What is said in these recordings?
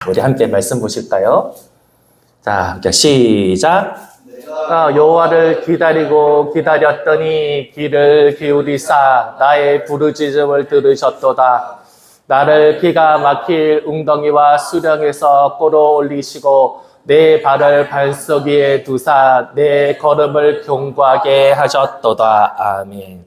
우리 함께 말씀 보실까요? 자, 시작. 여호와를 기다리고 기다렸더니 귀를 기울이사 나의 부르짖음을 들으셨도다. 나를 기가 막힐 웅덩이와 수령에서 끌어올리시고 내 발을 반석 위에 두사 내 걸음을 견고하게 하셨도다. 아멘.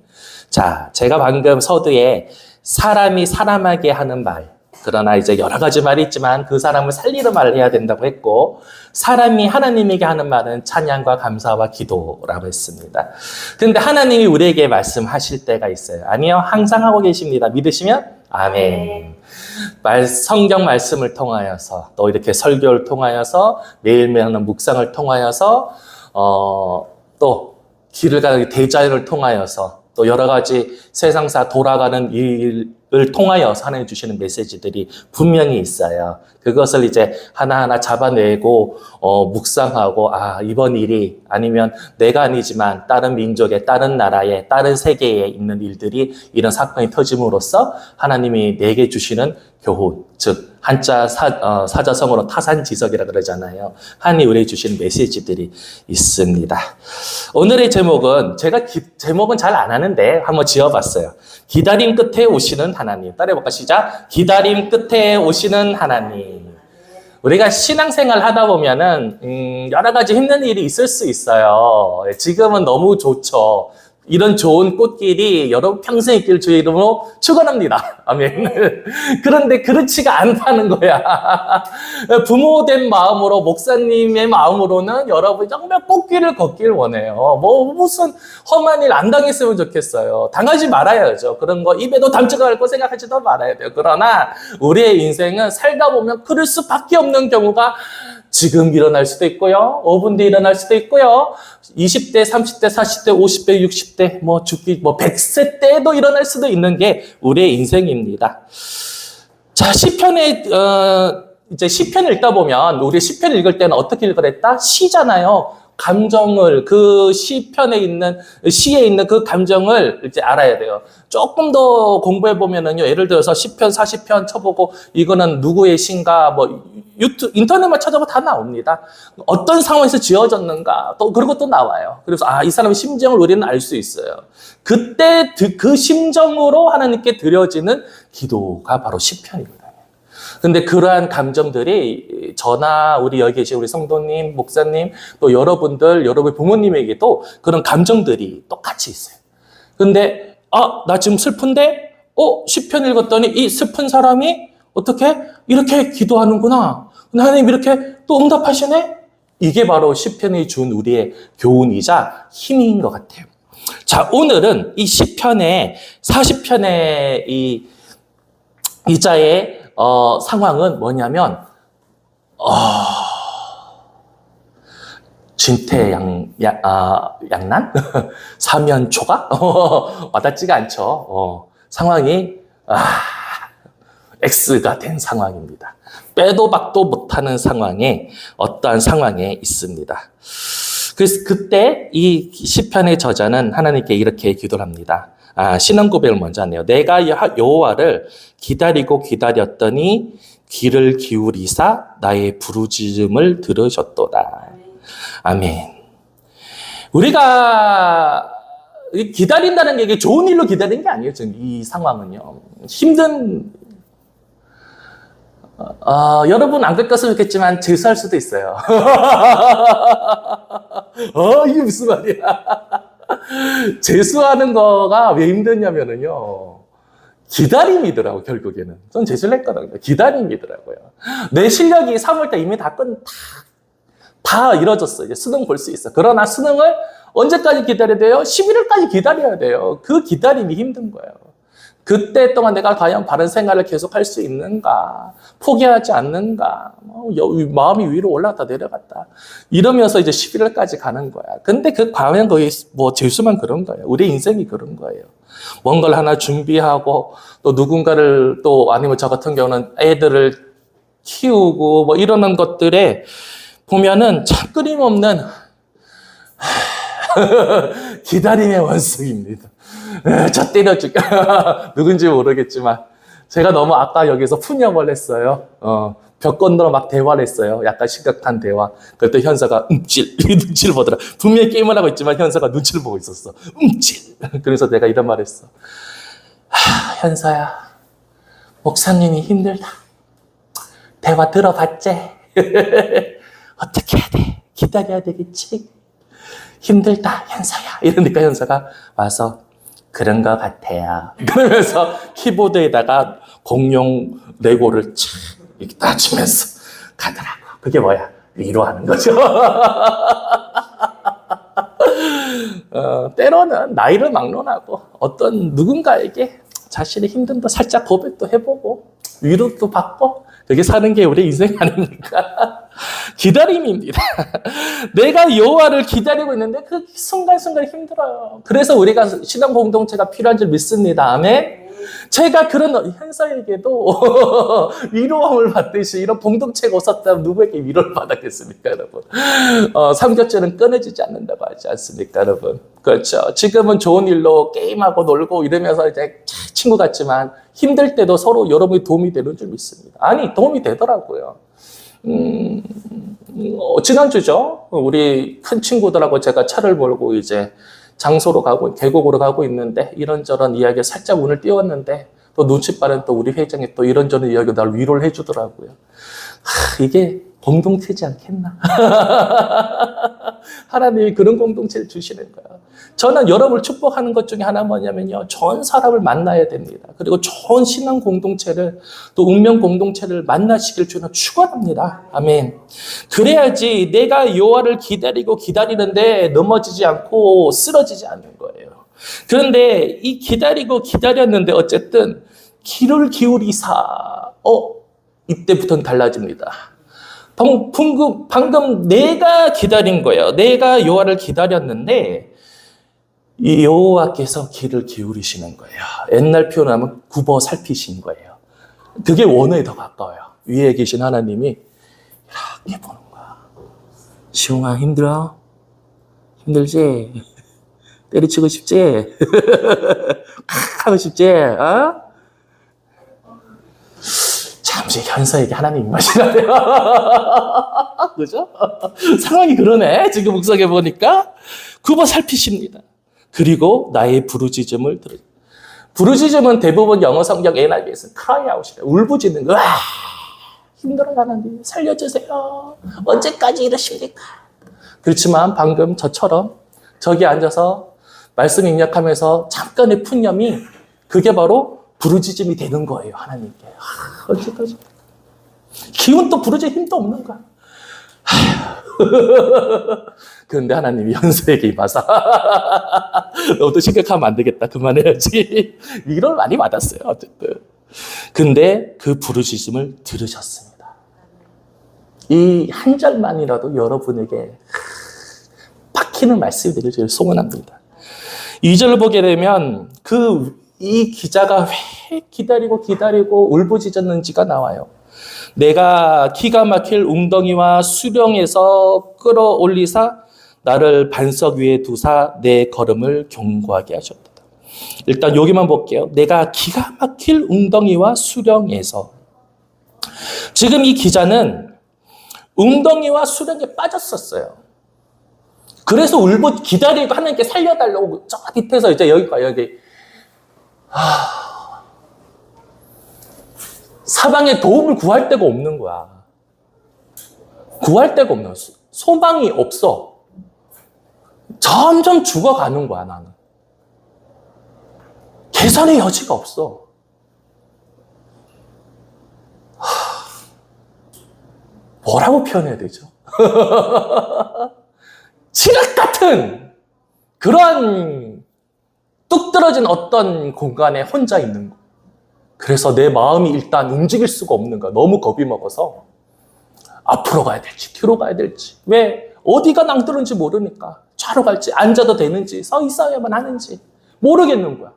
자, 제가 방금 서두에 사람이 사람에게 하는 말, 그러나 이제 여러 가지 말이 있지만 그 사람을 살리는 말을 해야 된다고 했고, 사람이 하나님에게 하는 말은 찬양과 감사와 기도라고 했습니다. 그런데 하나님이 우리에게 말씀하실 때가 있어요. 아니요, 항상 하고 계십니다. 믿으시면 아멘. 성경 말씀을 통하여서, 또 이렇게 설교를 통하여서, 매일매일 하는 묵상을 통하여서, 또 길을 가는 대자연을 통하여서, 또 여러 가지 세상사 돌아가는 일을 통하여서 하나님 주시는 메시지들이 분명히 있어요. 그것을 이제 하나하나 잡아내고 묵상하고, 이번 일이 아니면 내가 아니지만 다른 민족의, 다른 나라의, 다른 세계에 있는 일들이 이런 사건이 터짐으로써 하나님이 내게 주시는 교훈, 즉 한자 사자성어로 타산지석이라 그러잖아요. 하나님이 우리에게 주시는 메시지들이 있습니다. 오늘의 제목은 제가 제목은 잘 안 하는데 한번 지어봤어요. 기다림 끝에 오시는 하나님. 따라해볼까? 시작. 기다림 끝에 오시는 하나님. 우리가 신앙생활 하다 보면은 여러 가지 힘든 일이 있을 수 있어요. 지금은 너무 좋죠. 이런 좋은 꽃길이 여러분 평생 있길 주의 이름으로 축원합니다. 아멘. 그런데 그렇지가 않다는 거야. 부모된 마음으로, 목사님의 마음으로는 여러분이 정말 꽃길을 걷길 원해요. 무슨 험한 일 안 당했으면 좋겠어요. 당하지 말아야죠. 그런 거 입에도 담지도 않고 생각하지도 말아야 돼요. 그러나 우리의 인생은 살다 보면 그럴 수밖에 없는 경우가 지금 일어날 수도 있고요. 5분 뒤에 일어날 수도 있고요. 20대, 30대, 40대, 50대, 60대, 죽기, 100세 때도 일어날 수도 있는 게 우리의 인생입니다. 자, 시편에, 이제 시편을 읽다 보면, 우리 시편을 읽을 때는 어떻게 읽으랬다? 시잖아요. 감정을, 그 시편에 있는, 시에 있는 그 감정을 이제 알아야 돼요. 조금 더 공부해 보면은요, 예를 들어서 시편, 40편 쳐보고, 이거는 누구의 시인가, 인터넷만 찾아보면 다 나옵니다. 어떤 상황에서 지어졌는가, 그리고 또 나와요. 그래서, 이 사람의 심정을 우리는 알 수 있어요. 그때 그 심정으로 하나님께 드려지는 기도가 바로 시편입니다. 근데 그러한 감정들이 저나 우리 여기 계신 우리 성도님, 목사님, 또 여러분들, 여러분의 부모님에게도 그런 감정들이 똑같이 있어요. 근데, 나 지금 슬픈데, 시편 읽었더니 이 슬픈 사람이 어떻게? 이렇게 기도하는구나. 근데 하나님 이렇게 또 응답하시네? 이게 바로 시편이 준 우리의 교훈이자 힘인 것 같아요. 자, 오늘은 이 시편의, 40편의 이 자의 상황은 뭐냐면, 진퇴양난? 사면초가? 와닿지가 않죠. 상황이, X가 된 상황입니다. 빼도 박도 못하는 상황에, 어떠한 상황에 있습니다. 그래서 그때 이 시편의 저자는 하나님께 이렇게 기도를 합니다. 신앙 고백을 먼저 하네요. 내가 여호와를 기다리고 기다렸더니 귀를 기울이사 나의 부르짖음을 들으셨도다. 아멘. 우리가 기다린다는 게 이게 좋은 일로 기다리는 게 아니에요. 지금 이 상황은요. 힘든, 여러분 안 그랬으면 좋겠지만 재수할 수도 있어요. 이게 무슨 말이야. 재수하는 거가 왜 힘드냐면은요, 기다림이더라고, 결국에는. 전 재수를 했거든요. 기다림이더라고요. 내 실력이 3월달 이미 다 이뤄졌어. 이제 수능 볼 수 있어. 그러나 수능을 언제까지 기다려야 돼요? 11월까지 기다려야 돼요. 그 기다림이 힘든 거예요. 그때 동안 내가 과연 바른 생활을 계속할 수 있는가? 포기하지 않는가? 마음이 위로 올라갔다 내려갔다. 이러면서 이제 11월까지 가는 거야. 근데 과연 거의 재수만 그런 거예요. 우리 인생이 그런 거예요. 뭔가를 하나 준비하고 또 누군가를 아니면 저 같은 경우는 애들을 키우고 이러는 것들에 보면은 참 끊임없는 기다림의 원숭입니다. 저 때려줄게. 누군지 모르겠지만 제가 너무 아까 여기서 푸념을 했어요. 벽 건너러 막 대화를 했어요. 약간 심각한 대화. 그때 현서가 눈치를 보더라. 분명히 게임을 하고 있지만 현서가 눈치를 보고 있었어. 그래서 내가 이런 말 했어. 현서야, 목사님이 힘들다. 대화 들어봤지? 어떻게 해야 돼? 기다려야 되겠지? 힘들다, 현서야. 이러니까 현서가 와서 그런 것 같아요. 그러면서 키보드에다가 공룡 레고를 착 이렇게 따주면서 가더라고. 그게 뭐야? 위로하는 거죠. 때로는 나이를 막론하고 어떤 누군가에게 자신의 힘듦도 살짝 고백도 해보고 위로도 받고 그게 사는 게 우리 인생 아닙니까? 기다림입니다. 내가 여호와를 기다리고 있는데 그 순간순간 힘들어요. 그래서 우리가 신앙 공동체가 필요한 줄 믿습니다. 아멘. 제가 그런 현서에게도 위로함을 받듯이 이런 공동체가 없었다면 누구에게 위로를 받았겠습니까, 여러분? 삼겹살은 끊어지지 않는다고 하지 않습니까, 여러분? 그렇죠. 지금은 좋은 일로 게임하고 놀고 이러면서 이제 친구 같지만 힘들 때도 서로 여러분이 도움이 되는 줄 믿습니다. 아니, 도움이 되더라고요. 지난주죠. 우리 큰 친구들하고 제가 차를 몰고 이제 장소로 가고, 계곡으로 가고 있는데, 이런저런 이야기에 살짝 운을 띄웠는데, 또 눈치 빠른 또 우리 회장이 또 이런저런 이야기로 날 위로를 해주더라고요. 이게 공동체지 않겠나? 하나님이 그런 공동체를 주시는 거야. 저는 여러분을 축복하는 것 중에 하나 뭐냐면요. 좋은 사람을 만나야 됩니다. 그리고 좋은 신앙 공동체를, 또 운명 공동체를 만나시길 주는 축원합니다. 아멘. 그래야지 내가 여호와를 기다리고 기다리는데 넘어지지 않고 쓰러지지 않는 거예요. 그런데 이 기다리고 기다렸는데 어쨌든 귀를 기울이사, 이때부터는 달라집니다. 방금 내가 기다린 거예요. 내가 여호와를 기다렸는데 이 여호와께서 귀를 기울이시는 거예요. 옛날 표현하면 굽어 살피신 거예요. 그게 원어에 더 가까워요. 위에 계신 하나님이 이렇게 보는 거야. 시웅아, 힘들어? 힘들지? 때려치고 싶지? 하고 싶지? 잠시 현서에게 하나님 임하시나요? 그죠? 상황이 그러네. 지금 묵상해 보니까 굽어 살피십니다. 그리고 나의 부르짖음을 들으. 부르짖음은 대부분 영어 성경 NIV에서는 cry out이래요. 울부짖는 거. 힘들어요, 하나님. 살려주세요. 언제까지 이러십니까? 그렇지만 방금 저처럼 저기 앉아서 말씀 입력하면서 잠깐의 푸념이 그게 바로 부르짖음이 되는 거예요, 하나님께. 언제까지? 기운도 부르짖을 힘도 없는 거야. 그런데 하나님이 현서에게 임하사 너도 심각하면 안 되겠다. 그만해야지. 위로를 많이 받았어요. 어쨌든. 근데 그 부르짖음을 들으셨습니다. 이 한 절만이라도 여러분에게 박히는 말씀이 되기를 소원합니다. 2절을 보게 되면 이 기자가 왜 기다리고 울부짖었는지가 나와요. 내가 기가 막힐 웅덩이와 수령에서 끌어올리사 나를 반석 위에 두사 내 걸음을 견고하게 하셨다. 일단 여기만 볼게요. 내가 기가 막힐 웅덩이와 수령에서. 지금 이 기자는 웅덩이와 수령에 빠졌었어요. 그래서 기다리고 하나님께 살려달라고 저 밑에서 이제 여기 사방에 도움을 구할 데가 없는 거야. 구할 데가 없는 거야. 소망이 없어. 점점 죽어가는 거야, 나는. 개선의 여지가 없어. 뭐라고 표현해야 되죠? 칠흑 같은 그런 뚝 떨어진 어떤 공간에 혼자 있는 거. 그래서 내 마음이 일단 움직일 수가 없는 거야. 너무 겁이 먹어서 앞으로 가야 될지 뒤로 가야 될지, 왜 어디가 낭떠러진지 모르니까 좌로 갈지 앉아도 되는지 서 있어야만 하는지 모르겠는 거야.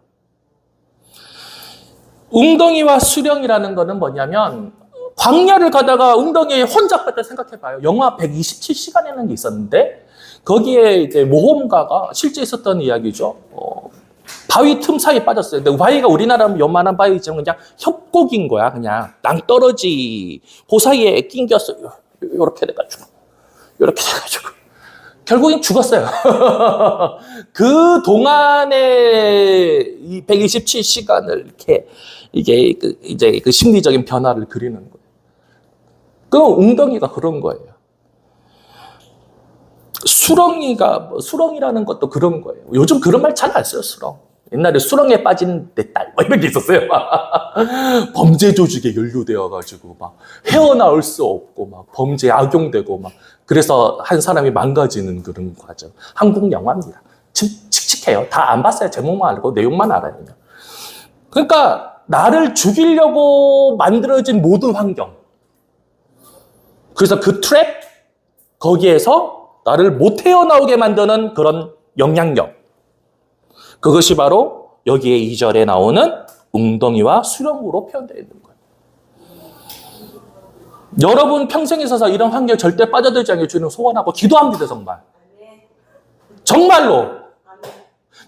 웅덩이와 수령이라는 거는 뭐냐면 광야를 가다가 웅덩이에 혼자 갔다 생각해봐요. 영하 127시간이라는 게 있었는데 거기에 이제 모험가가 실제 있었던 이야기죠. 바위 틈 사이에 빠졌어요. 근데 바위가 우리나라 요만한 바위지만 그냥 협곡인 거야. 그냥 낭떠러지 그 사이에 낑겼어요. 요렇게 돼가지고 결국엔 죽었어요. 그 동안에 이 127시간을 이렇게 이제 그 심리적인 변화를 그리는 거예요. 그 웅덩이가 그런 거예요. 수렁이라는 것도 그런 거예요. 요즘 그런 말 잘 안 써요, 수렁. 옛날에 수렁에 빠진 내 딸, 이런 게 있었어요. 범죄 조직에 연루되어가지고, 막, 헤어나올 수 없고, 막, 범죄에 악용되고, 막, 그래서 한 사람이 망가지는 그런 과정. 한국 영화입니다. 칙칙해요. 다 안 봤어요. 제목만 알고, 내용만 알아요. 그냥. 그러니까, 나를 죽이려고 만들어진 모든 환경. 그래서 그 트랩, 거기에서 나를 못 헤어나오게 만드는 그런 영향력. 그것이 바로 여기에 2절에 나오는 웅덩이와 수렁으로 표현되어 있는 거예요. 여러분 평생에 있어서 이런 환경에 절대 빠져들지 않게 주는 소원하고 기도합니다, 정말. 정말로.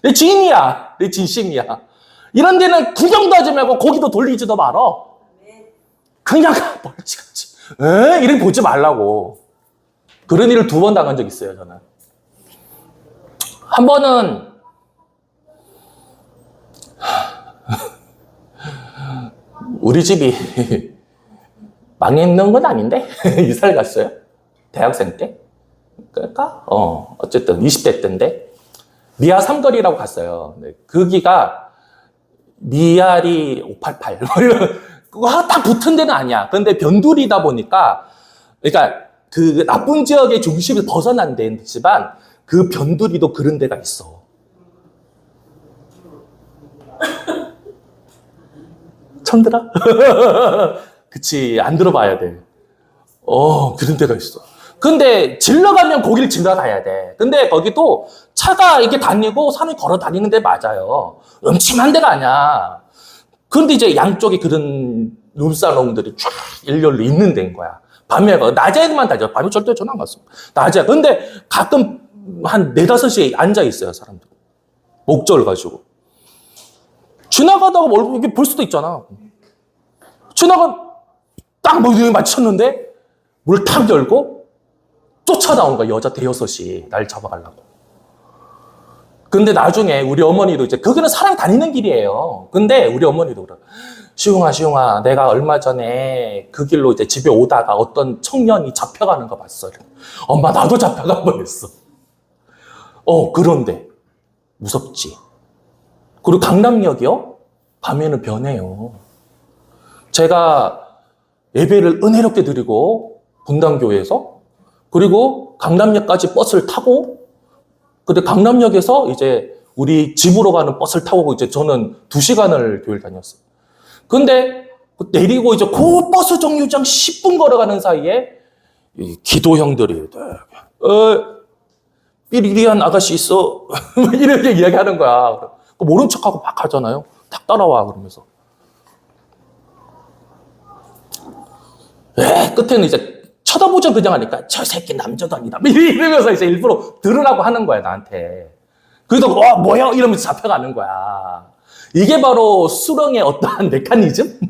내 진이야. 내 진심이야. 이런 데는 구경도 하지 말고 고기도 돌리지도 말어. 그냥 멀찌감치. 이렇게 보지 말라고. 그런 일을 2번 당한 적 있어요, 저는. 한 번은 우리 집이 망했는 건 아닌데 이사를 갔어요. 대학생 때. 그러니까 어쨌든 20대 때인데 미아 삼거리라고 갔어요. 거기가 미아리 588 그거 딱 붙은 데는 아니야. 그런데 변두리다 보니까 그러니까 그 나쁜 지역의 중심을 벗어난 데지만 그 변두리도 그런 데가 있어. 처음 들어? 그치, 안 들어봐야 돼. 그런 데가 있어. 근데 질러가면 거기를 지나가야 돼. 근데 거기도 차가 이렇게 다니고 사람이 걸어 다니는 데 맞아요. 음침한 데가 아니야. 그런데 이제 양쪽에 그런 룸살롱들이 쫙 일렬로 있는 데인 거야. 밤에, 낮에만 다녀. 밤에 절대 전화 안 갔어. 낮에. 근데 가끔 한 4, 5시에 앉아 있어요, 사람들. 목줄 가지고. 지나가다가 이렇게 볼 수도 있잖아. 딱 눈에 맞췄는데, 문을 탁 열고, 쫓아나온 거야, 여자 대여섯이. 날 잡아가려고. 근데 나중에 우리 어머니도 이제, 거기는 사람 다니는 길이에요. 근데 우리 어머니도 그래. 시웅아, 내가 얼마 전에 그 길로 이제 집에 오다가 어떤 청년이 잡혀가는 거 봤어. 엄마, 나도 잡혀간 뻔했어. 그런데 무섭지. 그리고 강남역이요? 밤에는 변해요. 제가 예배를 은혜롭게 드리고 분당교회에서 그리고 강남역까지 버스를 타고 근데 강남역에서 이제 우리 집으로 가는 버스를 타고 이제 저는 2시간을 교회를 다녔어요. 근데 내리고 이제 그 버스 정류장 10분 걸어가는 사이에 이 기도형들이 삐리리한 아가씨 있어. 이렇게 이야기하는 거야. 모른 척하고 막 가잖아요. 딱 따라와 그러면서. 끝에는 이제 쳐다보자 그냥 하니까 저 새끼 남자도 아니다. 이러면서 이제 일부러 들으라고 하는 거야 나한테. 그래도 뭐야 이러면서 잡혀가는 거야. 이게 바로 수렁의 어떠한 메커니즘?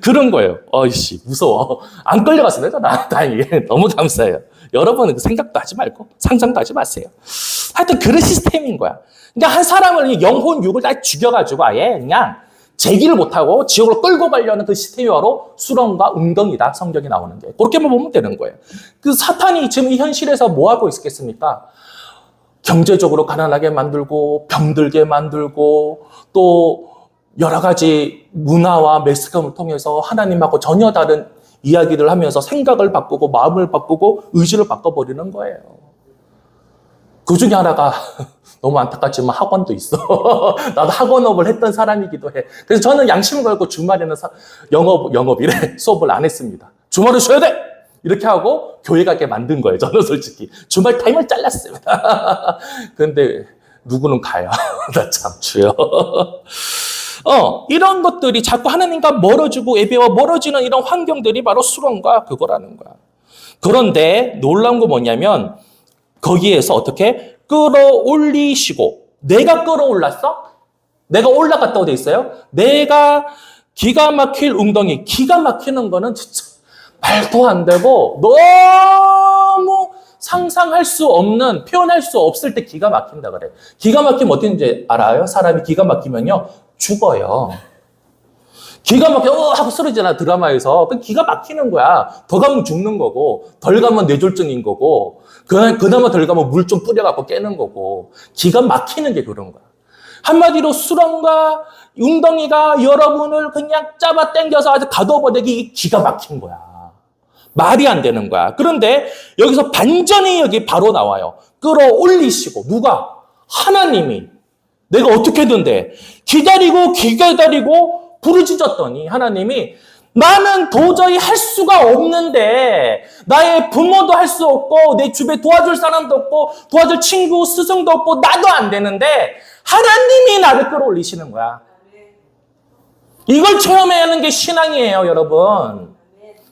그런 거예요. 어이씨, 무서워. 안 끌려갔습니다. 다행히. 너무 감사해요. 여러분은 그 생각도 하지 말고, 상상도 하지 마세요. 하여튼 그런 시스템인 거야. 그러니까 한 사람을 영혼 육을 다 죽여가지고 아예 그냥 제기를 못하고 지옥으로 끌고 가려는 그 시스템이 바로 수렁과 웅덩이다. 성경에 나오는 게. 그렇게만 보면 되는 거예요. 그 사탄이 지금 이 현실에서 뭐 하고 있겠습니까? 경제적으로 가난하게 만들고 병들게 만들고 또 여러 가지 문화와 매스컴을 통해서 하나님하고 전혀 다른 이야기를 하면서 생각을 바꾸고 마음을 바꾸고 의지를 바꿔버리는 거예요. 그 중에 하나가 너무 안타깝지만 학원도 있어. 나도 학원업을 했던 사람이기도 해. 그래서 저는 양심을 걸고 주말에는 영업이래. 수업을 안 했습니다. 주말에 쉬어야 돼! 이렇게 하고 교회 가게 만든 거예요. 저는 솔직히. 주말 타임을 잘랐습니다. 그런데 누구는 가요. 나 참 주여. 이런 것들이 자꾸 하나님과 멀어지고 예배와 멀어지는 이런 환경들이 바로 수렁과 그거라는 거야. 그런데 놀라운 거 뭐냐면 거기에서 어떻게 끌어올리시고 내가 끌어올랐어? 내가 올라갔다고 돼 있어요. 내가 기가 막힐 웅덩이, 기가 막히는 거는 진짜 말도 안 되고 너무 상상할 수 없는, 표현할 수 없을 때 기가 막힌다 그래. 기가 막히면 어땠는지 알아요? 사람이 기가 막히면요, 죽어요. 기가 막혀 하고 쓰러지잖아, 드라마에서. 그 기가 막히는 거야. 더 가면 죽는 거고, 덜 가면 뇌졸중인 거고, 그나마 덜 가면 물 좀 뿌려갖고 깨는 거고, 기가 막히는 게 그런 거야. 한마디로 수렁과 웅덩이가 여러분을 그냥 잡아 당겨서 아주 가둬버리기, 기가 막힌 거야. 말이 안 되는 거야. 그런데 여기서 반전이 여기 바로 나와요. 끌어올리시고. 누가? 하나님이. 내가 어떻게든 돼. 기다리고 부르짖었더니 하나님이 나는 도저히 할 수가 없는데, 나의 부모도 할 수 없고 내 주변에 도와줄 사람도 없고 도와줄 친구, 스승도 없고 나도 안 되는데 하나님이 나를 끌어올리시는 거야. 이걸 체험하는 게 신앙이에요, 여러분.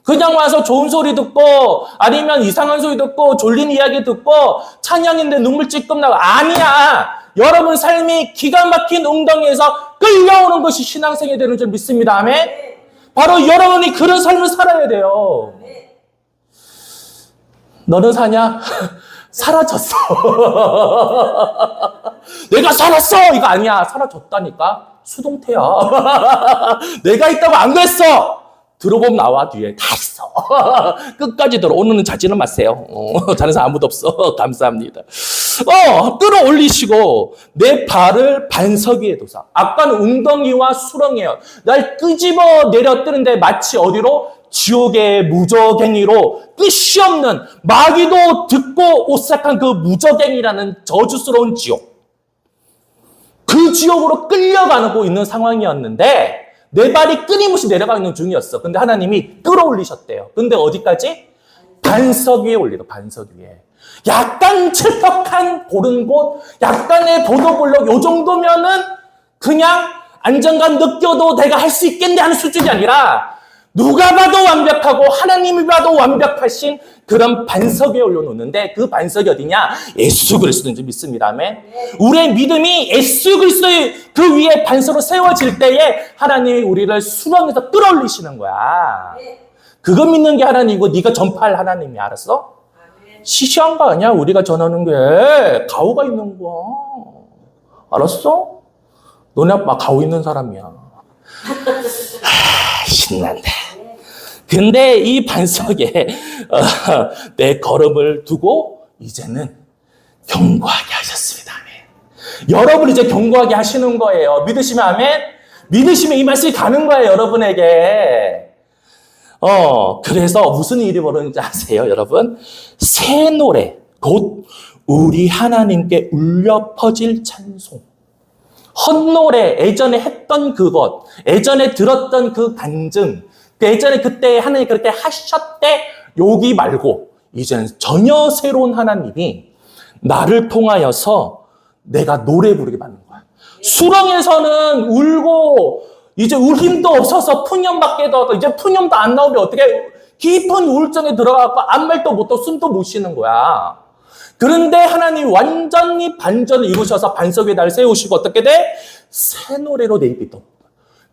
그냥 와서 좋은 소리 듣고 아니면 이상한 소리 듣고 졸린 이야기 듣고 찬양인데 눈물 찔끔 나고, 아니야. 여러분 삶이 기가 막힌 웅덩이에서 끌려오는 것이 신앙생활이 되는 줄 믿습니다. 아멘. 바로 여러분이 그런 삶을 살아야 돼요. 너는 사냐? 사라졌어. 내가 살았어! 이거 아니야. 사라졌다니까. 수동태야. 내가 있다고 안 그랬어. 들어보면 나와, 뒤에. 다 있어. 끝까지 들어. 오늘은 자지는 마세요. 다른 사람 아무도 없어. 감사합니다. 끌어올리시고 내 발을 반석 위에 두사. 아까는 웅덩이와 수렁이에요. 날 끄집어 내려뜨는데 마치 어디로? 지옥의 무저갱이로, 끝이 없는, 마귀도 듣고 오싹한 그 무저갱이라는 저주스러운 지옥. 그 지옥으로 끌려가고 있는 상황이었는데 내 발이 끊임없이 내려가는 중이었어. 근데 하나님이 끌어올리셨대요. 근데 어디까지? 반석 위에 올리러, 반석 위에. 약간 칠퍽한 고른 곳, 약간의 보도블록, 요 정도면은 그냥 안정감 느껴도 내가 할 수 있겠네 하는 수준이 아니라 누가 봐도 완벽하고 하나님이 봐도 완벽하신 그런 반석 위에 올려놓는데, 그 반석이 어디냐? 예수 그리스도인 줄 믿습니다. 아멘. 우리의 믿음이 예수 그리스도의 그 위에 반석으로 세워질 때에 하나님이 우리를 수렁에서 끌어올리시는 거야. 그거 믿는 게 하나님이고 네가 전파할 하나님이, 알았어? 시시한 거 아니야. 우리가 전하는 게 가오가 있는 거야. 알았어? 너네 아빠 가오 있는 사람이야. 신난다. 근데 이 반석에 내 걸음을 두고 이제는 견고하게 하셨습니다. 아멘. 여러분 이제 견고하게 하시는 거예요. 믿으시면 아멘. 믿으시면 이 말씀이 가는 거예요, 여러분에게. 그래서 무슨 일이 벌어지는지 아세요, 여러분? 새 노래, 곧 우리 하나님께 울려 퍼질 찬송. 헛노래, 예전에 했던 그것, 예전에 들었던 그 간증, 예전에 그때 하나님 그렇게 하셨대, 여기 말고 이제는 전혀 새로운 하나님이 나를 통하여서 내가 노래 부르게 받는 거야. 수렁에서는 울고 이제 울 힘도 없어서 푸념밖에 더, 이제 푸념도 안 나오면 어떻게, 깊은 우울증에 들어가고 아무 말도 못하고 숨도 못 쉬는 거야. 그런데 하나님이 완전히 반전을 이루셔서 반석 위에 날 세우시고 어떻게 돼? 새 노래로 내 입이 또.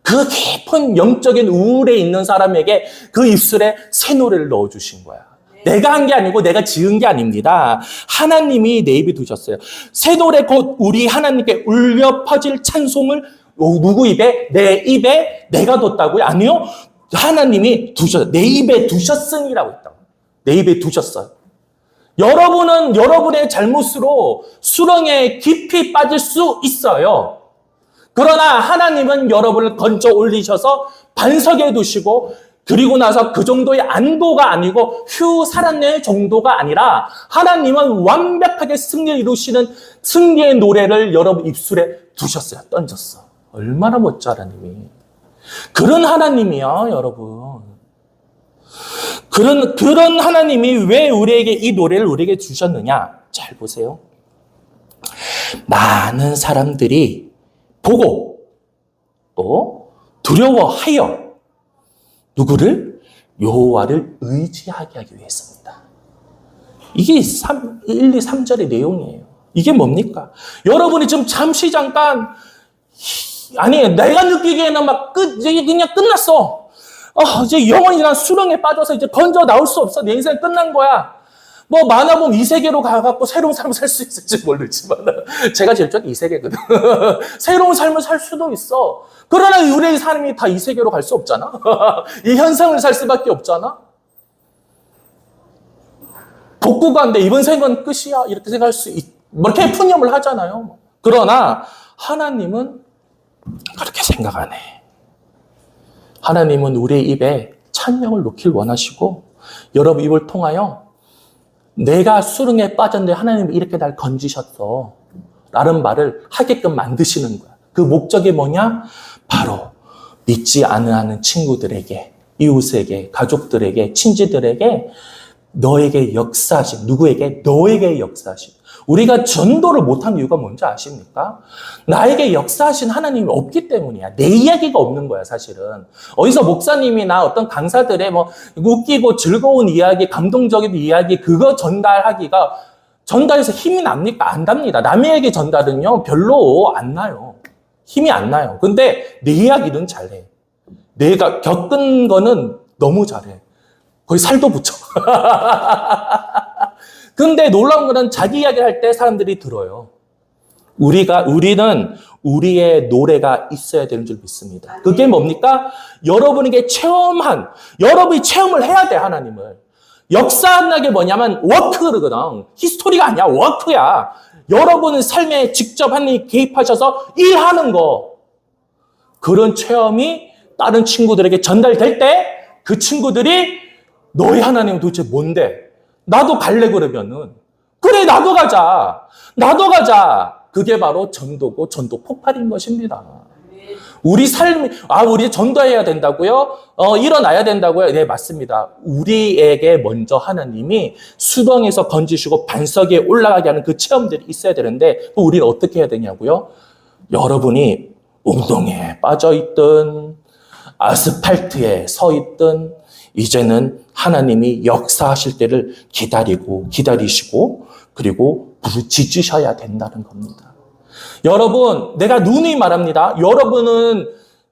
그 깊은 영적인 우울에 있는 사람에게 그 입술에 새 노래를 넣어주신 거야. 내가 한 게 아니고 내가 지은 게 아닙니다. 하나님이 내 입에 두셨어요. 새 노래 곧 우리 하나님께 울려 퍼질 찬송을 누구 입에? 내 입에 내가 뒀다고요? 아니요. 하나님이 두셨어요. 내 입에 두셨으니라고 했다고. 내 입에 두셨어요. 여러분은 여러분의 잘못으로 수렁에 깊이 빠질 수 있어요. 그러나 하나님은 여러분을 건져 올리셔서 반석에 두시고, 그리고 나서 그 정도의 안도가 아니고 휴 살았네 정도가 아니라 하나님은 완벽하게 승리를 이루시는 승리의 노래를 여러분 입술에 두셨어요. 던졌어. 얼마나 멋져 하나님이. 그런 하나님이야, 여러분. 그런 하나님이 왜 우리에게 이 노래를 우리에게 주셨느냐? 잘 보세요. 많은 사람들이 보고 또 두려워하여 누구를? 여호와를 의지하게 하기 위해서입니다. 이게 1, 2, 3절의 내용이에요. 이게 뭡니까? 여러분이 지금 잠시 잠깐 아니, 내가 느끼기에는 이제 그냥 끝났어. 이제 영원히 난 수렁에 빠져서 이제 건져 나올 수 없어. 내 인생 끝난 거야. 뭐, 많아보면 이 세계로 가갖고 새로운 삶을 살 수 있을지 모르지만, 제가 제일 좋아하는 이 세계거든. 새로운 삶을 살 수도 있어. 그러나 우리의 삶이 다 이 세계로 갈 수 없잖아. 이 현상을 살 수밖에 없잖아. 복구가 안 돼. 이번 생은 끝이야. 이렇게 생각할 수 뭐 이렇게 푸념을 하잖아요. 그러나 하나님은 그렇게 생각 안 해. 하나님은 우리의 입에 찬양을 놓길 원하시고 여러분 입을 통하여 내가 수렁에 빠졌는데 하나님이 이렇게 날 건지셨어 라는 말을 하게끔 만드시는 거야. 그 목적이 뭐냐? 바로 믿지 않는 친구들에게, 이웃에게, 가족들에게, 친지들에게 너에게 역사하신, 누구에게? 너에게 역사하신. 우리가 전도를 못하는 이유가 뭔지 아십니까? 나에게 역사하신 하나님이 없기 때문이야. 내 이야기가 없는 거야, 사실은. 어디서 목사님이나 어떤 강사들의 뭐 웃기고 즐거운 이야기, 감동적인 이야기, 그거 전달해서 힘이 납니까? 안 납니다. 남의 얘기 전달은요, 별로 안 나요. 힘이 안 나요. 근데 내 이야기는 잘해. 내가 겪은 거는 너무 잘해. 거의 살도 붙여. 근데 놀라운 거는 자기 이야기를 할 때 사람들이 들어요. 우리는 우리의 노래가 있어야 되는 줄 믿습니다. 그게 뭡니까? 여러분에게 여러분이 체험을 해야 돼, 하나님을. 역사하는 게 뭐냐면, 워크거든. 히스토리가 아니야, 워크야. 여러분은 삶에 직접 하나님이 개입하셔서 일하는 거. 그런 체험이 다른 친구들에게 전달될 때, 그 친구들이 너희 하나님은 도대체 뭔데? 나도 갈래 그러면은 그래 나도 가자. 그게 바로 전도고 전도 폭발인 것입니다. 우리 삶이 우리 전도해야 된다고요? 일어나야 된다고요? 네, 맞습니다. 우리에게 먼저 하나님이 수렁에서 건지시고 반석에 올라가게 하는 그 체험들이 있어야 되는데 또 우리는 어떻게 해야 되냐고요? 여러분이 웅덩이에 빠져 있든 아스팔트에 서 있든 이제는 하나님이 역사하실 때를 기다리시고 그리고 부르짖으셔야 된다는 겁니다. 여러분, 내가 누누이 말합니다. 여러분은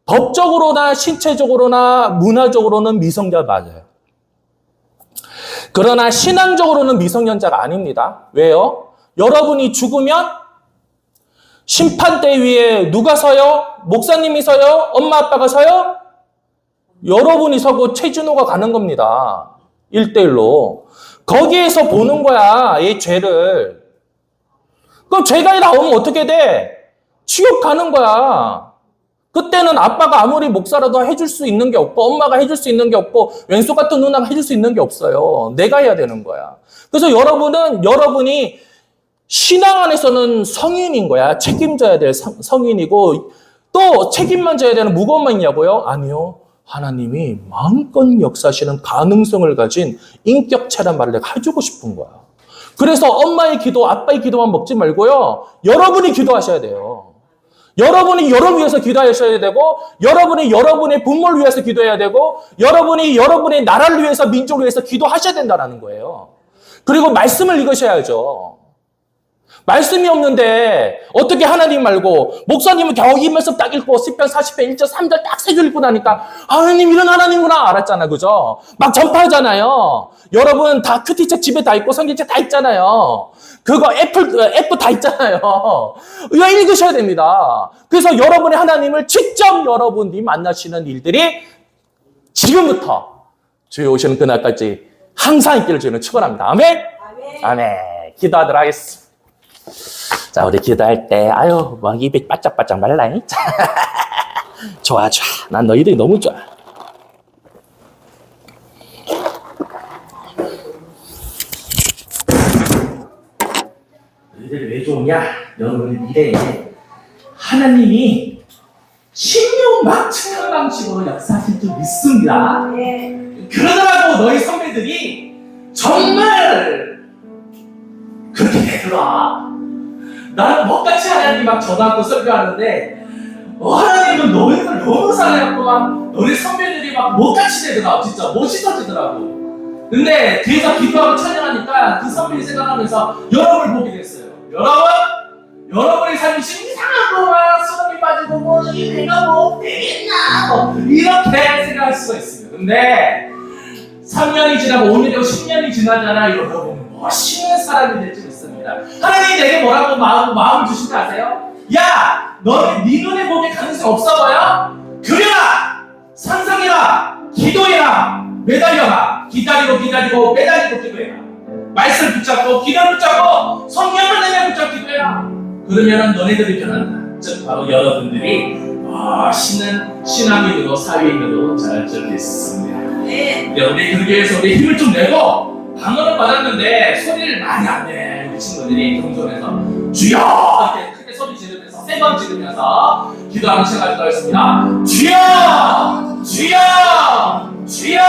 법적으로나 신체적으로나 문화적으로는 미성년자 맞아요. 그러나 신앙적으로는 미성년자가 아닙니다. 왜요? 여러분이 죽으면 심판대 위에 누가 서요? 목사님이 서요? 엄마 아빠가 서요? 여러분이 서고 최진호가 가는 겁니다. 1대1로. 거기에서 보는 거야, 이 죄를. 그럼 죄가 나오면 어떻게 돼? 지옥 가는 거야. 그때는 아빠가 아무리 목사라도 해줄 수 있는 게 없고, 엄마가 해줄 수 있는 게 없고, 왼손 같은 누나가 해줄 수 있는 게 없어요. 내가 해야 되는 거야. 그래서 여러분이 신앙 안에서는 성인인 거야. 책임져야 될 성인이고, 또 책임만 져야 되는 무거움만 있냐고요? 아니요. 하나님이 마음껏 역사하시는 가능성을 가진 인격체란 말을 내가 해주고 싶은 거야. 그래서 엄마의 기도, 아빠의 기도만 먹지 말고요. 여러분이 기도하셔야 돼요. 여러분이 여러분을 위해서 기도하셔야 되고, 여러분이 여러분의 부모를 위해서 기도해야 되고, 여러분이 여러분의 나라를 위해서, 민족을 위해서 기도하셔야 된다는 거예요. 그리고 말씀을 읽으셔야죠. 말씀이 없는데 어떻게 하나님 말고 목사님은 겨우 이 말씀 딱 읽고 시편 40편 1절 3절 딱 세 줄 읽고 나니까 하나님 이런 하나님구나 알았잖아. 그죠? 막 전파하잖아요. 여러분 다 큐티책 집에 다 있고 성경책 다 있잖아요. 그거 애플 다 있잖아요. 이거 읽으셔야 됩니다. 그래서 여러분의 하나님을 직접 여러분이 만나시는 일들이 지금부터 주여 오시는 그날까지 항상 있기를 주는 축원합니다. 아멘. 아멘. 기도하도록 하겠습니다. 자, 우리 기도할 때, 막 입이 바짝바짝 말라잉. 좋아. 난 너희들이 너무 좋아. 너희들이 왜 좋으냐? 여러분의 미래에 하나님이 신명막측한 방식으로 역사하실 줄 믿습니다. 그러더라도 너희 선배들이 정말 그렇게 되더라. 나는 뭐같이 하나님 막 전화하고 설교하는데 하나님은 너희들 너무 사랑해갖고 막 너희 선배들이 막 뭐같이 되더라. 진짜 멋있어지더라고. 근데 뒤에서 기도하고 찬양하니까 그 선배를 생각하면서 여러분을 보게 됐어요. 여러분의 삶이 지금 이상하고 막 수능이 빠지고 뭐 이 내가 뭐 되겠나 뭐 이렇게 생각할 수가 있습니다. 근데 3년이 지나고 5년이 10년이 지나잖아. 여러분 멋있는 사람이 될 수 있습니다. 하나님이 내게 뭐라고 마음을 주신 거 아세요? 야, 너는 네 눈에 보기에 가능성 없어 보여? 그래라! 상상해라! 기도해라! 매달려라! 기다리고 매달리고 기도해라. 말씀 붙잡고 기도를 붙잡고 성령을 내내 붙잡고 기도해라. 그러면 너네들이 변한다. 즉 바로 여러분들이 멋있는 신앙인으로 사회인으로 자랄 줄 믿습니다. 우리 교회에서 우리 힘을 좀 내고 방언을 받았는데 소리를 많이 안 내. 우리 친구들이 경전에서 주여! 이렇게 크게 소리 지르면서 세 번 지르면서 기도하는 시간 가지도록 하겠습니다. 주여! 주여! 주여!